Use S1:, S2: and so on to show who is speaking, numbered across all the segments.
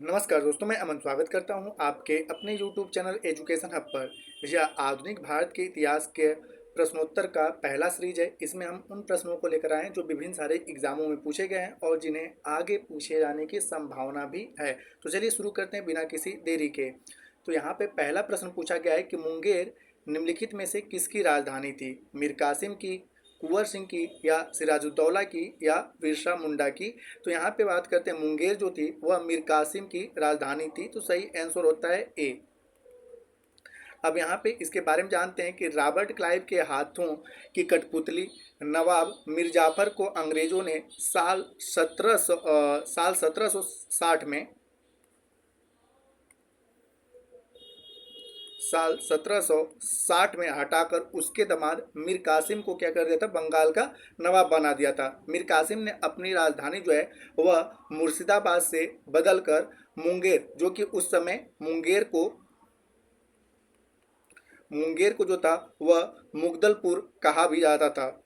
S1: नमस्कार दोस्तों, मैं अमन स्वागत करता हूं आपके अपने YouTube चैनल एजुकेशन हब पर। यह आधुनिक भारत के इतिहास के प्रश्नोत्तर का पहला सीरीज है। इसमें हम उन प्रश्नों को लेकर आए हैं जो विभिन्न सारे एग्जामों में पूछे गए हैं और जिन्हें आगे पूछे जाने की संभावना भी है। तो चलिए शुरू करते हैं बिना किसी देरी के। तो यहाँ पे पहला प्रश्न पूछा गया है कि मुंगेर निम्नलिखित में से किसकी राजधानी थी? मीर कासिम की, कुंवर सिंह की या सिराजुद्दौला की या बिरसा मुंडा की? तो यहाँ पे बात करते हैं मुंगेर जो थी वह मीर कासिम की राजधानी थी। तो सही आंसर होता है ए। अब यहाँ पे इसके बारे में जानते हैं कि रॉबर्ट क्लाइव के हाथों की कठपुतली नवाब मीर जाफर को अंग्रेजों ने साल 1760 में साल 1760 में हटाकर उसके दामाद मीर कासिम को क्या कर दिया था? बंगाल का नवाब बना दिया था। मीर कासिम ने अपनी राजधानी जो है वह मुर्शिदाबाद से बदलकर मुंगेर, जो कि उस समय मुंगेर को जो था वह मुगदलपुर कहा भी जाता था।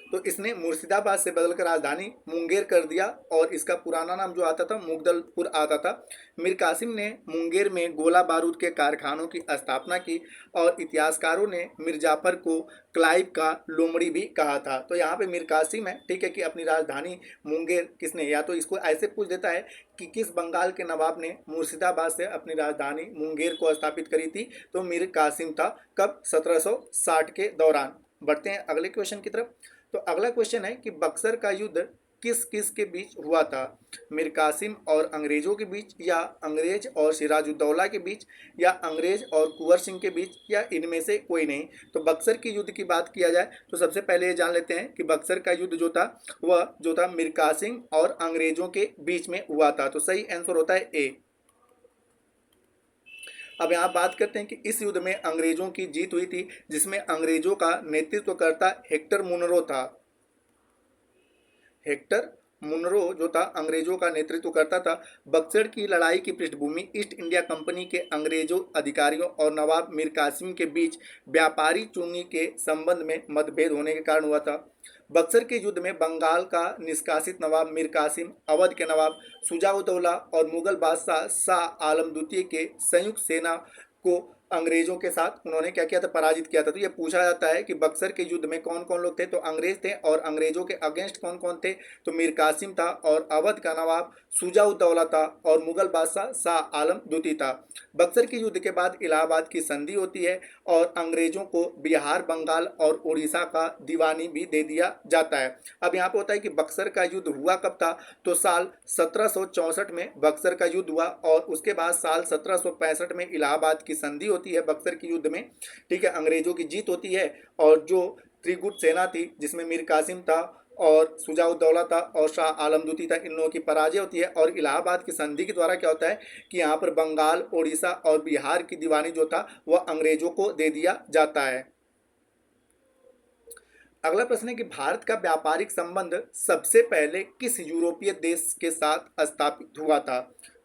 S1: तो इसने मुर्शिदाबाद से बदलकर राजधानी मुंगेर कर दिया और इसका पुराना नाम जो आता था मुगदलपुर आता था। मीर कासिम ने मुंगेर में गोला बारूद के कारखानों की स्थापना की और इतिहासकारों ने मीर जाफर को क्लाइव का लोमड़ी भी कहा था। तो यहाँ पे मीर कासिम है, ठीक है, कि अपनी राजधानी मुंगेर किसने, या तो इसको ऐसे पूछ देता है कि किस बंगाल के नवाब ने मुर्शिदाबाद से अपनी राजधानी मुंगेर को स्थापित करी थी? तो मीर कासिम था। कब? 1760 के दौरान। बढ़ते हैं अगले क्वेश्चन की तरफ। तो अगला क्वेश्चन है कि बक्सर का युद्ध किस किस के बीच हुआ था? मीर कासिम और अंग्रेजों के बीच, या अंग्रेज और सिराजुद्दौला के बीच, या अंग्रेज और कुंवर सिंह के बीच, या इनमें से कोई नहीं? तो बक्सर की युद्ध की बात किया जाए तो सबसे पहले ये जान लेते हैं कि बक्सर का युद्ध जो था मीर कासिम और अंग्रेजों के बीच में हुआ था। तो सही आंसर होता है ए। अब यहाँ बात करते हैं कि इस युद्ध में अंग्रेजों की जीत हुई थी, जिसमें अंग्रेजों का नेतृत्वकर्ता हेक्टर मुनरो था। हेक्टर मुनरो जो था अंग्रेजों का नेतृत्व करता था। बक्सर की लड़ाई की पृष्ठभूमि ईस्ट इंडिया कंपनी के अंग्रेजों अधिकारियों और नवाब मीर कासिम के बीच व्यापारी चुंगी के संबंध में मतभेद होने के कारण हुआ था। बक्सर के युद्ध में बंगाल का निष्कासित नवाब मीर कासिम, अवध के नवाब शुजाउद्दौला और मुगल बादशाह शाह आलम द्वितीय के संयुक्त सेना को अंग्रेजों के साथ उन्होंने क्या किया था? पराजित किया था। तो ये पूछा जाता है कि बक्सर के युद्ध में कौन कौन लोग थे? तो अंग्रेज थे। और अंग्रेजों के अगेंस्ट कौन कौन थे? तो मीर कासिम था और अवध का नवाब शुजाउद्दौला था और मुगल बादशाह शाह आलम द्वितीय था। बक्सर के युद्ध के बाद इलाहाबाद की संधि होती है और अंग्रेजों को बिहार, बंगाल और उड़ीसा का दीवानी भी दे दिया जाता है। अब यहाँ पे होता है कि बक्सर का युद्ध हुआ कब था? तो साल 1764 में बक्सर का युद्ध हुआ और उसके बाद साल 1765 में इलाहाबाद की संधि होती है बक्सर के युद्ध में, ठीक है, अंग्रेजों की जीत होती है। और जो त्रिगुट सेना थी जिसमें मीर कासिम था और शुजाउद्दौला था और शाह आलम द्वितीय था, इन लोगों की पराजय होती है। और इलाहाबाद की संधि के द्वारा क्या होता है कि यहाँ पर बंगाल, उड़ीसा और बिहार की दीवानी जो था वह अंग्रेजों को दे दिया जाता है। अगला प्रश्न है कि भारत का व्यापारिक संबंध सबसे पहले किस यूरोपीय देश के साथ स्थापित हुआ था?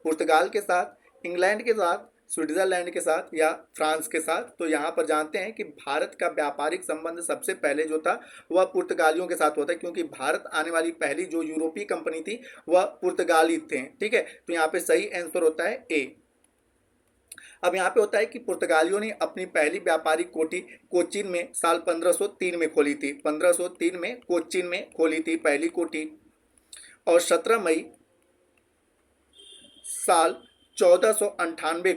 S1: पुर्तगाल के साथ, इंग्लैंड के साथ, स्विट्जरलैंड के साथ या फ्रांस के साथ? तो यहाँ पर जानते हैं कि भारत का व्यापारिक संबंध सबसे पहले जो था वह पुर्तगालियों के साथ होता है, क्योंकि भारत आने वाली पहली जो यूरोपीय कंपनी थी वह पुर्तगाली थे, ठीक है। तो यहाँ पे सही आंसर होता है ए। अब यहाँ पे होता है कि पुर्तगालियों ने अपनी पहली व्यापारिक कोठी कोचीन में साल 1503 में खोली थी। 1503 में कोचीन में खोली थी पहली कोठी। और 17 मई साल 1498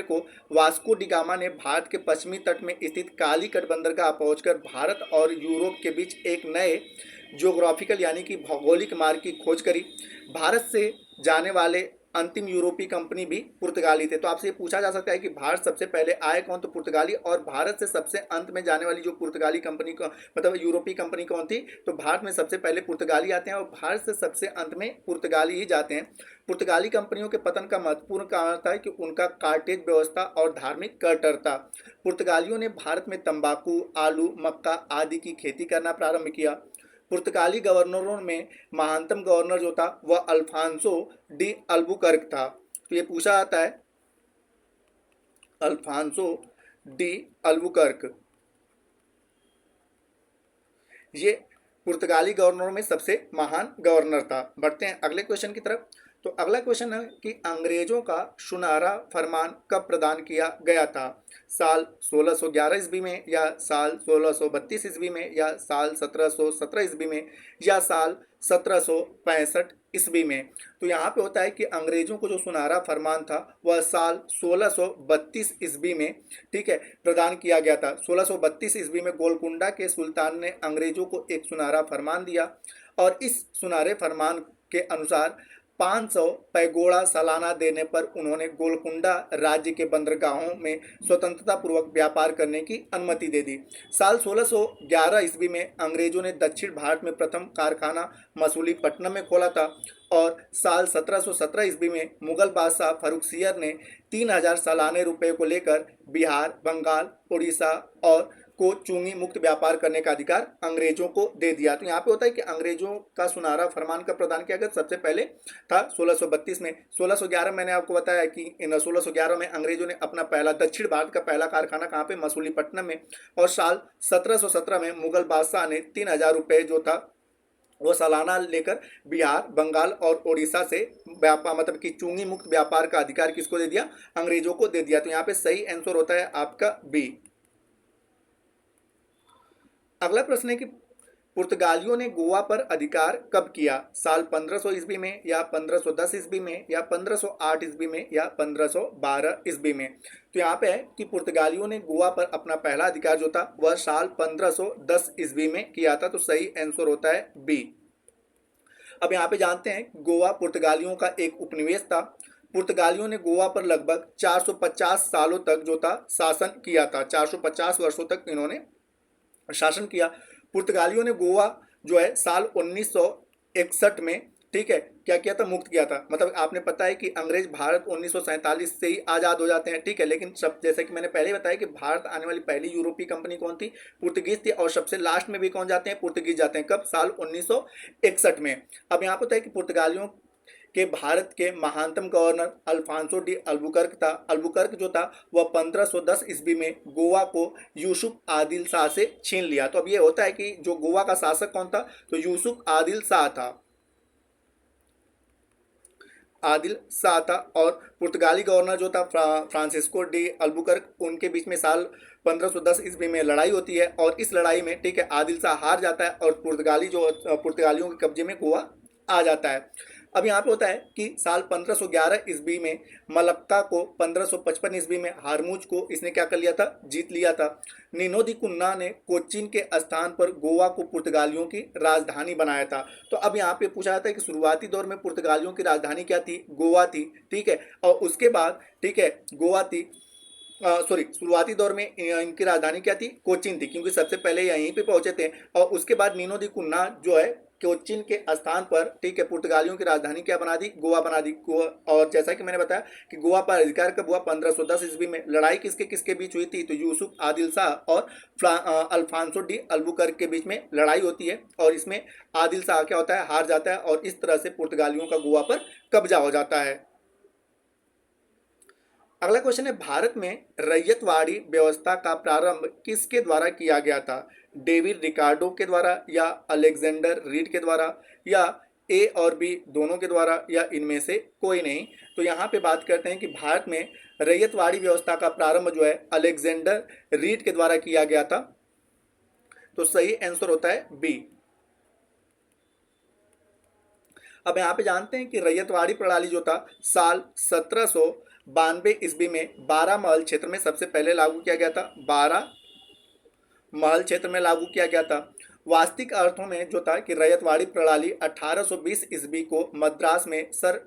S1: को वास्को डिगामा ने भारत के पश्चिमी तट में स्थित कालीकट बंदरगाह पहुंचकर भारत और यूरोप के बीच एक नए ज्योग्राफिकल यानी कि भौगोलिक मार्ग की खोज करी। भारत से जाने वाले अंतिम यूरोपीय कंपनी भी पुर्तगाली थे। तो आपसे ये पूछा जा सकता है कि भारत सबसे पहले आए कौन? तो पुर्तगाली। और भारत से सबसे अंत में जाने वाली जो पुर्तगाली कंपनी को मतलब यूरोपीय कंपनी कौन थी? तो भारत में सबसे पहले पुर्तगाली आते हैं और भारत से सबसे अंत में पुर्तगाली ही जाते हैं। पुर्तगाली कंपनियों के पतन का महत्वपूर्ण कारण था कि उनका कार्टेज व्यवस्था और धार्मिक कट्टरता। पुर्तगालियों ने भारत में तंबाकू, आलू, मक्का आदि की खेती करना प्रारंभ किया। पुर्तगाली गवर्नरों में महानतम गवर्नर जो था वह अल्फांसो डी अल्बुकर्क था। तो ये पूछा जाता है अल्फांसो डी अल्बुकर्क, ये पुर्तगाली गवर्नरों में सबसे महान गवर्नर था। बढ़ते हैं अगले क्वेश्चन की तरफ। तो अगला क्वेश्चन है कि अंग्रेजों का सुनहरा फरमान कब प्रदान किया गया था? साल 1611 ईस्वी में, या साल 1632 ईस्वी में, या साल 1717 ईस्वी में, या साल 1765 ईस्वी में? तो यहाँ पे होता है कि अंग्रेजों को जो सुनहरा फरमान था वह साल 1632 ईस्वी में, ठीक है, प्रदान किया गया था। 1632 ईस्वी में गोलकुंडा के सुल्तान ने अंग्रेजों को एक सुनहरा फरमान दिया और इस सुनहरे फरमान के अनुसार 500 पैगोड़ा सालाना देने पर उन्होंने गोलकुंडा राज्य के बंदरगाहों में स्वतंत्रता पूर्वक व्यापार करने की अनुमति दे दी। साल 1611 ईस्वी में अंग्रेजों ने दक्षिण भारत में प्रथम कारखाना मसूलीपट्टनम में खोला था और साल 1717 ईस्वी में मुगल बादशाह फर्रुखसियर ने 3000 सालाने रुपये को लेकर बिहार, बंगाल, उड़ीसा और को चुंगी मुक्त व्यापार करने का अधिकार अंग्रेजों को दे दिया। तो यहाँ पे होता है कि अंग्रेजों का सुनहरा फरमान का प्रदान किया गया, सबसे पहले था 1632 में। 1611 मैंने आपको बताया कि इन 1611 में अंग्रेजों ने अपना पहला दक्षिण भारत का पहला कारखाना कहाँ पे? मसूलीपट्टनम में। और साल 1717 में मुगल बादशाह ने 3000 रुपये जो था वो सालाना लेकर बिहार, बंगाल और उड़ीसा से व्यापार मतलब कि चुंगी मुक्त व्यापार का अधिकार किसको दे दिया? अंग्रेजों को दे दिया। तो यहाँ पे सही आंसर होता है आपका बी। अगला प्रश्न है कि पुर्तगालियों ने गोवा पर अधिकार कब किया? साल 1500 ईस्वी में, या 1510 ईस्वी में, या 1508 ईस्वी में, या 1512 ईस्वी में? तो यहाँ पे है कि पुर्तगालियों ने गोवा पर अपना पहला अधिकार जो था वह साल 1510 ईस्वी में किया था। तो सही आंसर होता है बी। अब यहाँ पे जानते हैं गोवा पुर्तगालियों का एक उपनिवेश था। पुर्तगालियों ने गोवा पर लगभग 450 सालों तक जो था शासन किया था। 450 वर्षों तक इन्होंने शासन किया। पुर्तगालियों ने गोवा जो है साल 1961 में, ठीक है, क्या किया था? मुक्त किया था। मतलब आपने पता है कि अंग्रेज भारत 1947 से ही आज़ाद हो जाते हैं, ठीक है, लेकिन सब जैसे कि मैंने पहले बताया कि भारत आने वाली पहली यूरोपीय कंपनी कौन थी? पुर्तगीज थी। और सबसे लास्ट में भी कौन जाते हैं? पुर्तगीज जाते हैं। कब? साल 1961 में। अब यहाँ पर होता है कि पुर्तगालियों के भारत के महानतम गवर्नर अल्फांसो डी अल्बुकर्क था। अल्बुकर्क जो था वह 1510 ईस्वी में गोवा को यूसुफ आदिल शाह से छीन लिया। तो अब ये होता है कि जो गोवा का शासक कौन था? तो यूसुफ आदिल शाह था। आदिल शाह था। और पुर्तगाली गवर्नर जो था फ्रांसिस्को डी अल्बुकर्क, उनके बीच में साल 1510 ईस्वी में लड़ाई होती है और इस लड़ाई में, ठीक है, आदिल शाह हार जाता है और पुर्तगालियों के कब्जे में गोवा आ जाता है। अब यहाँ पे होता है कि साल 1511 ईस्वी में मलक्का को, 1555 ईस्वी में हारमूज को इसने क्या कर लिया था? जीत लिया था। नीनो दी कुन्ना ने कोचीन के स्थान पर गोवा को पुर्तगालियों की राजधानी बनाया था। तो अब यहाँ पे पूछा जाता है कि शुरुआती दौर में पुर्तगालियों की राजधानी क्या थी? गोवा थी, ठीक है, और उसके बाद, ठीक है, गोवा थी, शुरुआती दौर में इनकी राजधानी क्या थी? कोचीन थी, क्योंकि सबसे पहले यहीं पे पहुंचे थे। और उसके बाद नीनो दी कुन्ना जो है कोचीन के स्थान पर, ठीक है, पुर्तगालियों की राजधानी क्या बना दी? गोवा बना दी। और जैसा कि मैंने बताया कि गोवा पर अधिकार कब हुआ? 1510 ईस्वी में। लड़ाई किसके किसके बीच हुई थी? तो यूसुफ आदिल शाह और अल्फांसो डी अल्बुकर्क के बीच में लड़ाई होती है और इसमें आदिल शाह क्या होता है? हार जाता है और इस तरह से पुर्तगालियों का गोवा पर कब्जा हो जाता है। अगला क्वेश्चन है, भारत में रैयतवाड़ी व्यवस्था का प्रारंभ किसके द्वारा किया गया था? डेविड रिकार्डो के द्वारा, या अलेक्जेंडर रीड के द्वारा, या ए और बी दोनों के द्वारा, या इनमें से कोई नहीं? तो यहाँ पे बात करते हैं कि भारत में रैयतवाड़ी व्यवस्था का प्रारंभ जो है अलेक्जेंडर रीड के द्वारा किया गया था। तो सही आंसर होता है बी। अब यहाँ पे जानते हैं कि रैयतवाड़ी प्रणाली जो था साल 1792 ईस्वी में 12 महल क्षेत्र में सबसे पहले लागू किया गया था। 12 महल क्षेत्र में लागू किया गया था। वास्तविक अर्थों में जो था कि रैयतवाड़ी प्रणाली 1820 ईस्वी को मद्रास में सर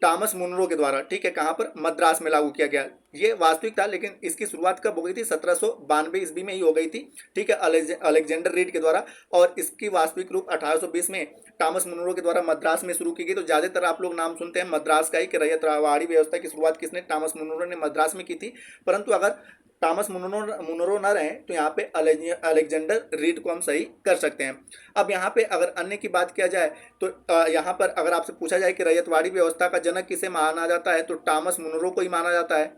S1: टॉमस मुनरो के द्वारा, ठीक है, कहाँ पर? मद्रास में लागू किया गया। ये वास्तविक था, लेकिन इसकी शुरुआत कब हो गई थी? 1792 ईस्वी में ही हो गई थी, ठीक है, अलेक्जेंडर रीड के द्वारा। और इसकी वास्तविक रूप 1820 में टॉमस मुनरो के द्वारा मद्रास में शुरू की गई। तो ज़्यादातर आप लोग नाम सुनते हैं मद्रास का ही कि रैयतवाड़ी व्यवस्था की शुरुआत किसने? टॉमस मुनरो ने मद्रास में की थी। परंतु अगर टॉमस मुनरो न रहे तो यहाँ पे अलेक्जेंडर रीड को हम सही कर सकते हैं। अब यहाँ पे अगर अन्य की बात किया जाए तो यहाँ पर अगर आपसे पूछा जाए कि रैयतवाड़ी व्यवस्था का जनक किसे माना जाता है, तो टॉमस मुनरो को ही माना जाता है।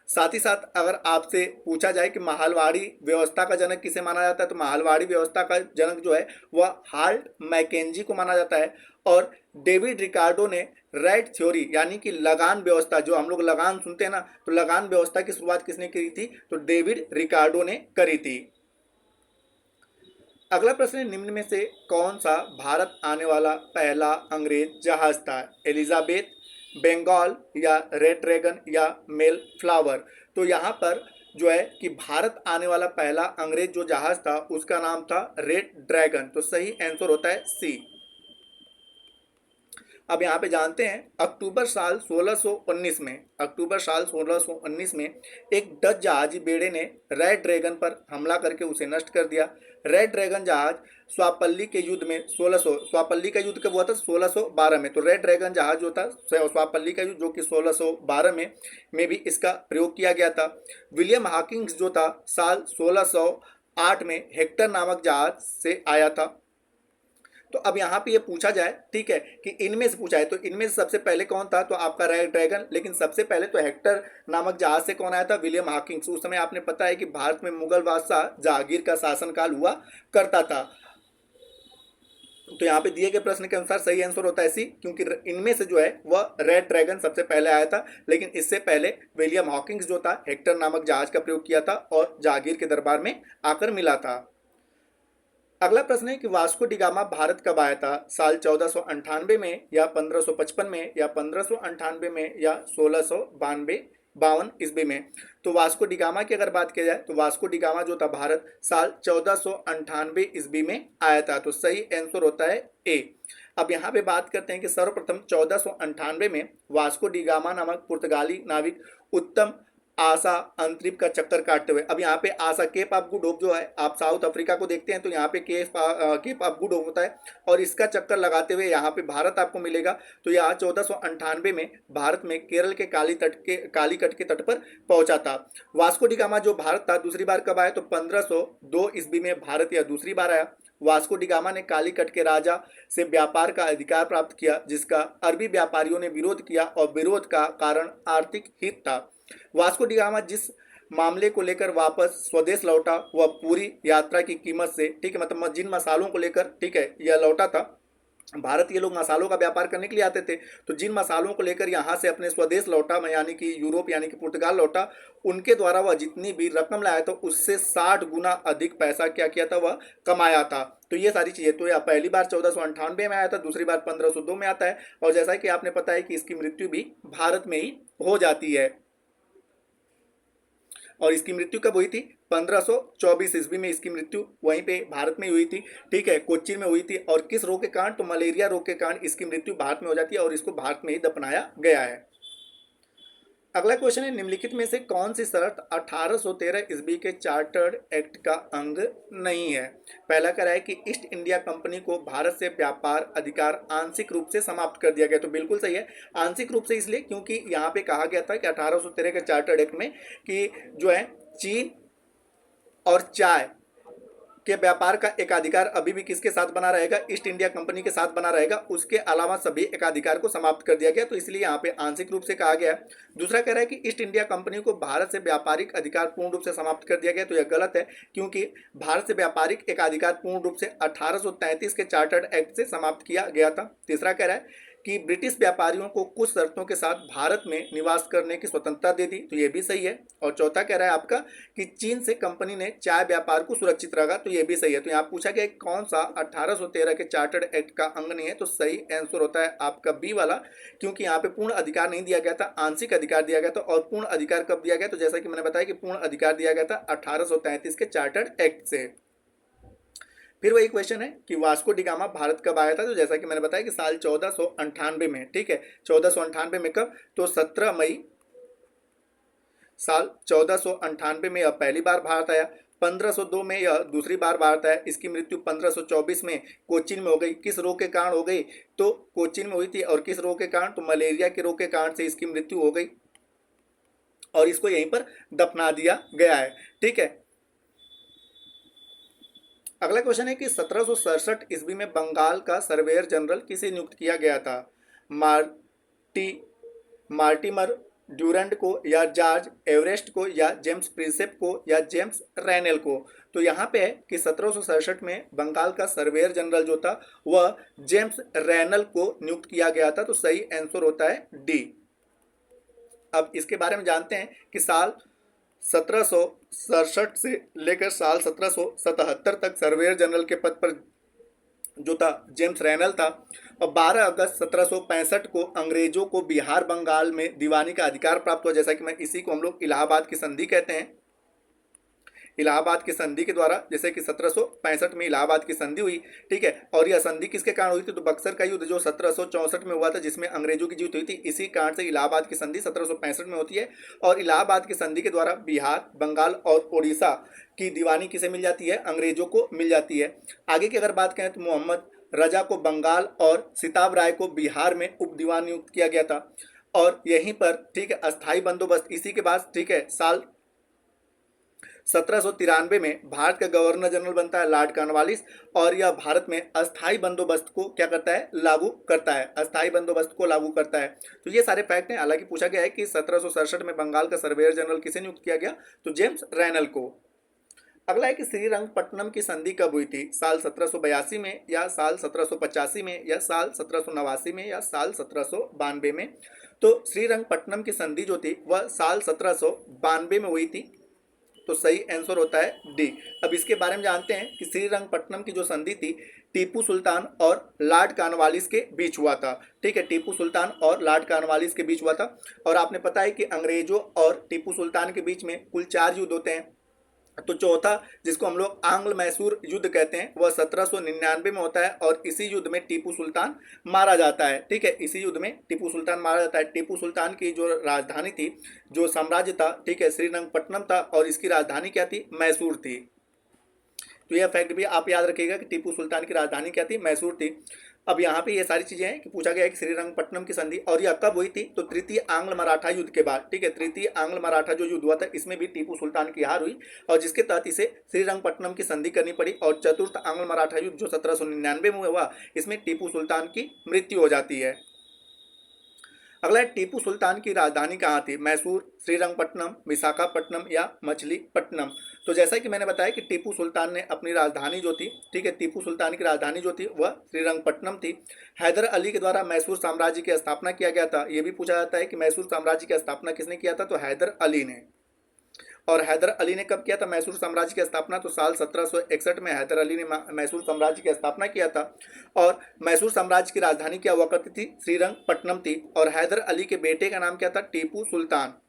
S1: साथ ही साथ अगर आपसे पूछा जाए कि माहलवाड़ी व्यवस्था का जनक किसे माना जाता है, तो माहलवाड़ी व्यवस्था का जनक जो है वह हाल्ट मैकेंजी को माना जाता है। और डेविड रिकार्डो ने रेट थ्योरी यानी कि लगान व्यवस्था, जो हम लोग लगान सुनते हैं ना, तो लगान व्यवस्था की शुरुआत किसने की थी, तो डेविड रिकार्डो ने करी थी। अगला प्रश्न है, निम्न में से कौन सा भारत आने वाला पहला अंग्रेज जहाज था, एलिजाबेथ, बंगाल या रेड ड्रैगन या मेल फ्लावर। तो यहाँ पर जो है कि भारत आने वाला पहला अंग्रेज जो जहाज था उसका नाम था रेड ड्रैगन। तो सही आंसर होता है सी। अब यहाँ पे जानते हैं, अक्टूबर साल 1619 में, अक्टूबर साल 1619 में एक डच जहाजी बेड़े ने रेड ड्रैगन पर हमला करके उसे नष्ट कर दिया। रेड ड्रैगन जहाज स्वापल्ली के युद्ध में 1600, स्वापल्ली का युद्ध कब हुआ था, 1612 में। तो रेड ड्रैगन जहाज जो था स्वापल्ली का युद्ध जो कि 1612 में भी इसका प्रयोग किया गया था। विलियम हॉकिंस जो था साल 1608 में हेक्टर नामक जहाज से आया था। तो अब यहाँ पे ये पूछा जाए, ठीक है, कि इनमें से पूछा है तो इनमें से सबसे पहले कौन था, तो आपका रेड ड्रैगन। लेकिन सबसे पहले तो हेक्टर नामक जहाज से कौन आया था, विलियम हॉकिंस। उस समय आपने पता है कि भारत में मुगल बादशाह जहांगीर का शासनकाल हुआ करता था। तो यहाँ पे दिए गए प्रश्न के अनुसार सही आंसर होता है सी, क्योंकि इनमें से जो है वह रेड ड्रैगन सबसे पहले आया था। लेकिन इससे पहले विलियम हॉकिंस जो था हेक्टर नामक जहाज का प्रयोग किया था और जहांगीर के दरबार में आकर मिला था। अगला प्रश्न है कि वास्को डी गामा भारत कब आया था, साल 1498 में या 1555 में या 1598 में या 1652 ईस्वी में। तो वास्को डी गामा की अगर बात की जाए तो वास्को डी गामा जो था भारत साल 1498 ईस्वी में आया था। तो सही आंसर होता है ए। अब यहाँ पे बात करते हैं कि सर्वप्रथम 1498 में वास्को डी गामा नामक पुर्तगाली नाविक उत्तम आशा अंतरिक्ष का चक्कर काटते हुए, अब यहाँ पे आशा केप ऑफ गुड होप जो है, आप साउथ अफ्रीका को देखते हैं तो यहाँ पे केप ऑफ गुड होप होता है और इसका चक्कर लगाते हुए यहाँ पे भारत आपको मिलेगा। तो यहाँ 1498 में भारत में केरल के कालीकट के तट पर पहुंचा था। वास्को डी गामा जो भारत था दूसरी बार कब आया, तो 1502 ईस्वी में भारत यह दूसरी बार आया। वास्को डी गामा ने कालीकट के राजा से व्यापार का अधिकार प्राप्त किया, जिसका अरबी व्यापारियों ने विरोध किया और विरोध का कारण आर्थिक हित था। वास्को डी गामा जिस मामले को लेकर वापस स्वदेश लौटा वह पूरी यात्रा की कीमत से, ठीक है, मतलब जिन मसालों को लेकर, ठीक है, यह लौटा था। भारत ये लोग मसालों का व्यापार करने के लिए आते थे, तो जिन मसालों को लेकर यहाँ से अपने स्वदेश लौटा, यानी कि यूरोप यानी कि पुर्तगाल लौटा, उनके द्वारा वह जितनी भी रकम लाया था उससे 60 गुना अधिक पैसा क्या किया था, वह कमाया था। तो ये सारी चीज़ें, तो यह पहली बार 1498 में आया था, दूसरी बार 1502 में आता है, और जैसा कि आपने पता है कि इसकी मृत्यु भी भारत में ही हो जाती है। और इसकी मृत्यु कब हुई थी, 1524 ईस्वी में इसकी मृत्यु वहीं पे भारत में हुई थी, ठीक है, कोच्चि में हुई थी। और किस रोग के कारण, तो मलेरिया रोग के कारण इसकी मृत्यु भारत में हो जाती है और इसको भारत में ही दफनाया गया है। अगला क्वेश्चन है, निम्नलिखित में से कौन सी शर्त 1813 ईस्वी के चार्टर्ड एक्ट का अंग नहीं है। पहला कह रहा है कि ईस्ट इंडिया कंपनी को भारत से व्यापार अधिकार आंशिक रूप से समाप्त कर दिया गया। तो बिल्कुल सही है, आंशिक रूप से इसलिए क्योंकि यहाँ पे कहा गया था कि 1813 के चार्टर्ड एक्ट में कि जो है चीन और चाय के व्यापार का एकाधिकार अभी भी किसके साथ बना रहेगा, ईस्ट इंडिया कंपनी के साथ बना रहेगा, उसके अलावा सभी एकाधिकार को समाप्त कर दिया गया। तो इसलिए यहाँ पे आंशिक रूप से कहा गया है। दूसरा कह रहा है कि ईस्ट इंडिया कंपनी को भारत से व्यापारिक अधिकार पूर्ण रूप से समाप्त कर दिया गया। तो यह गलत है, क्योंकि भारत से व्यापारिक एकाधिकार पूर्ण रूप से 1833 के चार्टर्ड एक्ट से समाप्त किया गया था। तीसरा कह रहा है कि ब्रिटिश व्यापारियों को कुछ शर्तों के साथ भारत में निवास करने की स्वतंत्रता दे दी। तो ये भी सही है। और चौथा कह रहा है आपका कि चीन से कंपनी ने चाय व्यापार को सुरक्षित रखा। तो ये भी सही है। तो यहाँ पूछा गया कौन सा 1813 के चार्टर्ड एक्ट का अंग नहीं है, तो सही आंसर होता है आपका बी वाला, क्योंकि यहाँ पे पूर्ण अधिकार नहीं दिया गया था, आंशिक अधिकार दिया गया था। और पूर्ण अधिकार कब दिया गया, तो जैसा कि मैंने बताया कि पूर्ण अधिकार दिया गया था 1833 के चार्टर्ड एक्ट से। फिर वही क्वेश्चन है कि वास्को डी गामा भारत कब आया था, तो जैसा कि मैंने बताया कि साल 1498 में, ठीक है, 1498 में कब, तो 17 मई साल 1498 में यह पहली बार भारत आया। 1502 में यह दूसरी बार भारत आया। इसकी मृत्यु 1524 में कोच्चिन में हो गई। किस रोग के कारण हो गई, तो कोच्चिन में हुई थी। और किस रोग के कारण, तो मलेरिया के रोग के कारण से इसकी मृत्यु हो गई और इसको यहीं पर दफना दिया गया है, ठीक है। अगला क्वेश्चन है कि 1767 ईस्वी में बंगाल का सर्वेयर जनरल किसे नियुक्त किया गया था, मार्टिमर ड्यूरेंट को या जॉर्ज एवरेस्ट को या जेम्स प्रिंसेप को या जेम्स रैनेल को। तो यहाँ पे है कि 1767 में बंगाल का सर्वेयर जनरल जो था वह जेम्स रैनल को नियुक्त किया गया था। तो सही आंसर होता है डी। अब इसके बारे में जानते हैं कि साल 1767 से लेकर साल 1777 तक सर्वेयर जनरल के पद पर जो था जेम्स रैनल था। और 12 अगस्त 1765 को अंग्रेजों को बिहार बंगाल में दीवानी का अधिकार प्राप्त हुआ, जैसा कि मैं इसी को हम लोग इलाहाबाद की संधि कहते हैं। इलाहाबाद की संधि के द्वारा, जैसे कि 1765 में इलाहाबाद की संधि हुई, ठीक है। और यह संधि किसके कारण हुई थी? तो बक्सर का युद्ध जो 1764 में हुआ था, जिसमें अंग्रेजों की जीत हुई थी, इसी कारण से इलाहाबाद की संधि 1765 में होती है। और इलाहाबाद की संधि के द्वारा बिहार, बंगाल और उड़ीसा की दीवानी किसे मिल जाती है? अंग्रेजों को मिल जाती है। आगे की अगर बात करें तो मोहम्मद रजा को बंगाल और सिताब राय को बिहार में उप दीवान नियुक्त किया गया था। और यहीं पर, ठीक है, अस्थाई बंदोबस्त इसी के बाद, ठीक है, साल 1793 में भारत का गवर्नर जनरल बनता है लॉर्ड कॉर्नवालिस। और यह भारत में अस्थाई बंदोबस्त को क्या करता है? लागू करता है, अस्थाई बंदोबस्त को लागू करता है। तो ये सारे फैक्ट हैं। हालांकि पूछा गया है कि 1767 में बंगाल का सर्वेयर जनरल किसे नियुक्त किया गया? तो जेम्स रैनल को। अगला है कि श्रीरंगपट्टनम की संधि कब हुई थी? साल 1782 में या साल 1785 में या साल 1789 में या साल 1792 में? तो श्रीरंगपट्टनम की संधि जो थी वह साल 1792 में हुई थी। तो सही आंसर होता है डी। अब इसके बारे में जानते हैं कि श्रीरंगपट्टनम की जो संधि थी टीपू सुल्तान और लॉर्ड कॉर्नवालिस के बीच हुआ था, ठीक है। टीपू सुल्तान और लॉर्ड कॉर्नवालिस के बीच हुआ था। और आपने पता है कि अंग्रेजों और टीपू सुल्तान के बीच में कुल 4 युद्ध होते हैं। तो चौथा, जिसको हम लोग आंग्ल मैसूर युद्ध कहते हैं, वह 1799 में होता है। और इसी युद्ध में टीपू सुल्तान मारा जाता है, ठीक है। इसी युद्ध में टीपू सुल्तान मारा जाता है। टीपू सुल्तान की जो राजधानी थी, जो साम्राज्य था, ठीक है, श्रीरंगपट्टनम था। और इसकी राजधानी क्या थी? मैसूर थी। तो यह फैक्ट भी आप याद रखिएगा कि टीपू सुल्तान की राजधानी क्या थी? मैसूर थी। अब यहाँ पे ये सारी चीजें हैं कि पूछा गया है कि श्रीरंगपट्टनम की संधि और यह कब हुई थी? तो तृतीय आंग्ल मराठा युद्ध के बाद, ठीक है। तृतीय आंग्ल मराठा जो युद्ध हुआ था, इसमें भी टीपू सुल्तान की हार हुई और जिसके तहत इसे श्रीरंगपट्टनम की संधि करनी पड़ी। और चतुर्थ आंग्ल मराठा युद्ध जो 1799 में हुआ, इसमें टीपू सुल्तान की मृत्यु हो जाती है। अगला है, टीपू सुल्तान की राजधानी कहाँ थी? मैसूर, श्रीरंगपट्टनम, विशाखापट्टनम या मछलीपट्टनम? तो जैसा कि मैंने बताया कि टीपू सुल्तान ने अपनी राजधानी जो थी, ठीक है, टीपू सुल्तान की राजधानी जो थी वह श्रीरंगपट्टनम थी। हैदर अली के द्वारा मैसूर साम्राज्य की स्थापना किया गया था। यह भी पूछा जाता है कि मैसूर साम्राज्य की स्थापना किसने किया था? तो हैदर अली ने। और हैदर अली ने कब किया था मैसूर साम्राज्य की स्थापना? तो साल 1761 में हैदर अली ने मैसूर साम्राज्य की स्थापना किया था। और मैसूर साम्राज्य की राजधानी क्या हुआ करती थी? श्रीरंगपट्टनम थी। और हैदर अली के बेटे का नाम क्या था? टीपू सुल्तान।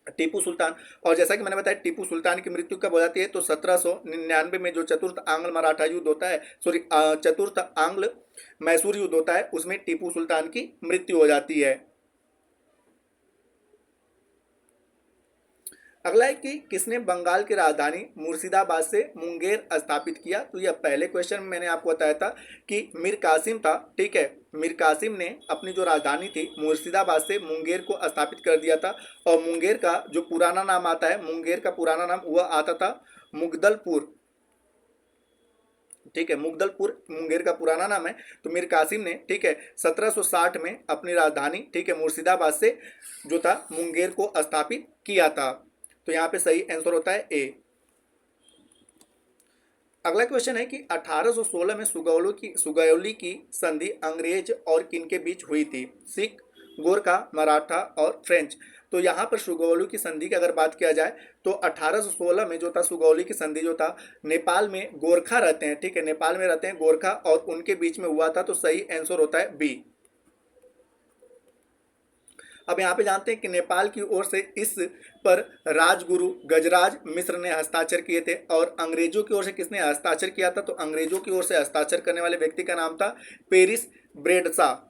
S1: टीपू सुल्तान। और जैसा कि मैंने बताया टीपू सुल्तान की मृत्यु कब हो जाती है? तो 1799 में जो चतुर्थ आंग्ल मराठा युद्ध होता है, सॉरी, चतुर्थ आंग्ल मैसूर युद्ध होता है, उसमें टीपू सुल्तान की मृत्यु हो जाती है। अगला है कि किसने बंगाल की राजधानी मुर्शिदाबाद से मुंगेर स्थापित किया? तो यह पहले क्वेश्चन में मैंने आपको बताया था कि मीर कासिम था, ठीक है। मीर कासिम ने अपनी जो राजधानी थी मुर्शिदाबाद से मुंगेर को स्थापित कर दिया था। और मुंगेर का जो पुराना नाम आता है, मुंगेर का पुराना नाम वह आता था मुगदलपुर, ठीक है। मुगदलपुर मुंगेर का पुराना नाम है। तो मीर कासिम ने, ठीक है, 1760 में अपनी राजधानी, ठीक है, मुर्शिदाबाद से जो था मुंगेर को स्थापित किया था। तो यहाँ पे सही आंसर होता है ए। अगला क्वेश्चन है कि 1816 में सुगौली की संधि अंग्रेज और किन के बीच हुई थी? सिख, गोरखा, मराठा और फ्रेंच। तो यहाँ पर सुगौली की संधि की अगर बात किया जाए तो 1816 में जो था सुगौली की संधि जो था, नेपाल में गोरखा रहते हैं, ठीक है, नेपाल में रहते हैं गोरखा, और उनके बीच में हुआ था। तो सही आंसर होता है बी। अब यहाँ पे जानते हैं कि नेपाल की ओर से इस पर राजगुरु गजराज मिश्र ने हस्ताक्षर किए थे। और अंग्रेजों की ओर से किसने हस्ताक्षर किया था? तो अंग्रेजों की ओर से हस्ताक्षर करने वाले व्यक्ति का नाम था पेरिस ब्रेडसा।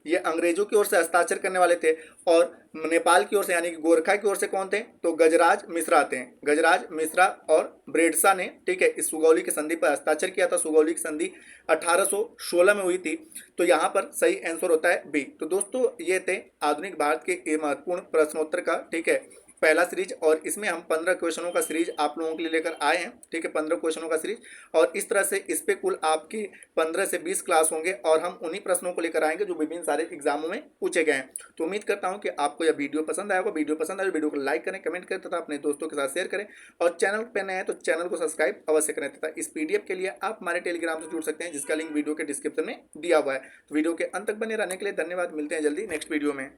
S1: ये अंग्रेजों की ओर से हस्ताक्षर करने वाले थे। और नेपाल की ओर से यानी कि गोरखा की ओर से कौन थे? तो गजराज मिश्रा थे। गजराज मिश्रा और ब्रेडसा ने, ठीक है, इस सुगौली की संधि पर हस्ताक्षर किया था। सुगौली की संधि 1816 में हुई थी। तो यहाँ पर सही आंसर होता है बी। तो दोस्तों, ये थे आधुनिक भारत के महत्वपूर्ण प्रश्नोत्तर का, ठीक है, पहला सीरीज, और इसमें हम 15 क्वेश्चनों का सीरीज आप लोगों के लिए लेकर आए हैं। ठीक है, 15 क्वेश्चनों का सीरीज, और इस तरह से इस पे कुल आपके 15 से 20 क्लास होंगे और हम उन्हीं प्रश्नों को लेकर आएंगे जो विभिन्न सारे एग्जामों में पूछे गए हैं। तो उम्मीद करता हूं कि आपको यह वीडियो पसंद आया होगा। वीडियो पसंद आए तो वीडियो को लाइक करें, कमेंट करें तथा अपने दोस्तों के साथ शेयर करें, और चैनल पर नए हैं तो चैनल को सब्सक्राइब अवश्य करें, तथा इस पीडीएफ के लिए आप हमारे टेलीग्राम से जुड़ सकते हैं जिसका लिंक वीडियो के डिस्क्रिप्शन में दिया हुआ है। तो वीडियो के अंत तक बने रहने के लिए धन्यवाद। मिलते हैं जल्दी नेक्स्ट वीडियो में।